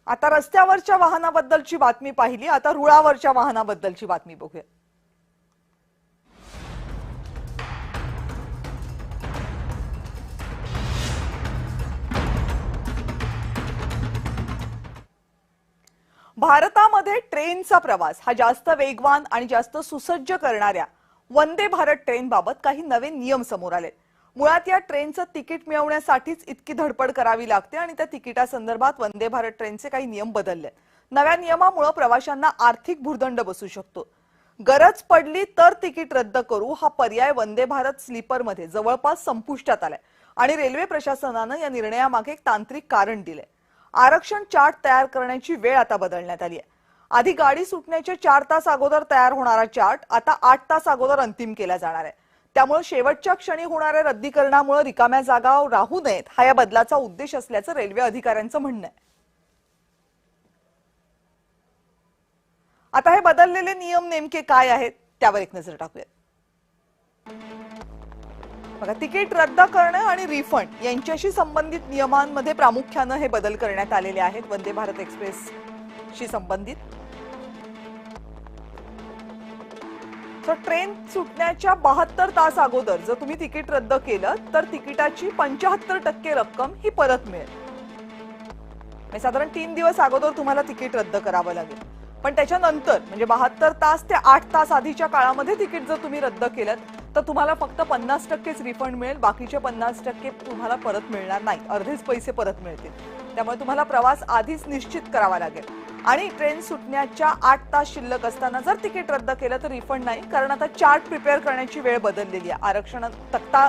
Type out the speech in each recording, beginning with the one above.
आता रस्त्यावरच्या वाहनाबद्दलची बातमी पाहिली, आता रुळावरच्या वाहनाबद्दलची बातमी बघूया। भारतामध्ये ट्रेनचा प्रवास हा जास्त वेगवान आणि जास्त सुसज्ज करणाऱ्या वंदे भारत ट्रेन बाबत काही नवे नियम समोर आले। मुळात या ट्रेनचं तिकीट मिळवण्यासाठीच इतकी धडपड करावी लागते आणि त्या तिकिटासंदर्भात वंदे भारत ट्रेनचे काही नियम बदलले। नव्या नियमामुळे प्रवाशांना आर्थिक भुर्दंड बसू शकतो। गरज पडली तर तिकीट रद्द करू हा पर्याय वंदे भारत स्लीपर मध्ये जवळपास संपुष्टात आलाय आणि रेल्वे प्रशासनाने या निर्णयामागे एक तांत्रिक कारण दिले। आरक्षण चार्ट तयार करण्याची वेळ आता बदलण्यात आली आहे। आधी गाडी सुटण्याच्या 4 तास अगोदर तयार होणारा चार्ट आता 8 तास अगोदर अंतिम केला जाणार आहे। त्यामुळे शेवटच्या क्षणी होणाऱ्या रद्दीकरणामुळे रिकाम्या जागा राहू नयेत हा या बदलाचा उद्देश असल्याचं रेल्वे अधिकाऱ्यांचं म्हणणं आहे। आता हे बदललेले नियम नेमके काय आहेत त्यावर एक नजर टाकूया। बघा, तिकीट रद्द करणे आणि रिफंड यांच्याशी संबंधित नियमांमध्ये प्रामुख्याने हे बदल करण्यात आलेले आहेत। वंदे भारत एक्सप्रेस शी संबंधित ट्रेन सुटण्याच्या 72 तास अगोदर जर तुम्ही तिकीट रद्द केलं तर तिकिटाची 75% रक्कम ही परत मिळेल। साधारण 3 दिवस अगोदर तुम्हाला तिकीट रद्द करावं लागेल, पण त्याच्यानंतर म्हणजे 72 तास ते 8 तास आधीच्या काळामध्ये तिकीट जर तुम्ही रद्द केलं तर तुम्हाला फक्त 50%च रिफंड मिळेल, बाकीचे 50% तुम्हाला परत मिळणार नाही, अर्धेच पैसे परत मिळतील। त्यामुळे तुम्हाला प्रवास आधीच निश्चित करावा लागेल आणि ट्रेन सुटण्याच्या 8 तास शिल्लक असताना जर तिकीट रद्द केलं तर रिफंड नाही, कारण आता चार्ट प्रिपेअर करण्याची वेळ बदललेली आहे, आरक्षण तक्ता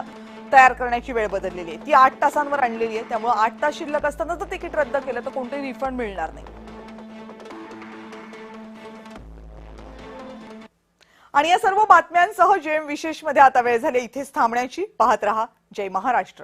तयार करण्याची वेळ बदललेली आहे, ती 8 तासांवर आणलेली आहे। त्यामुळे 8 तास शिल्लक असताना जर तिकीट रद्द केलं तर कोणतेही रिफंड मिळणार नाही। आणि या सर्व बातम्यांसह जेम विशेष मध्ये आता वेळ झाली इथेच थांबण्याची। पाहत रहा जय महाराष्ट्र।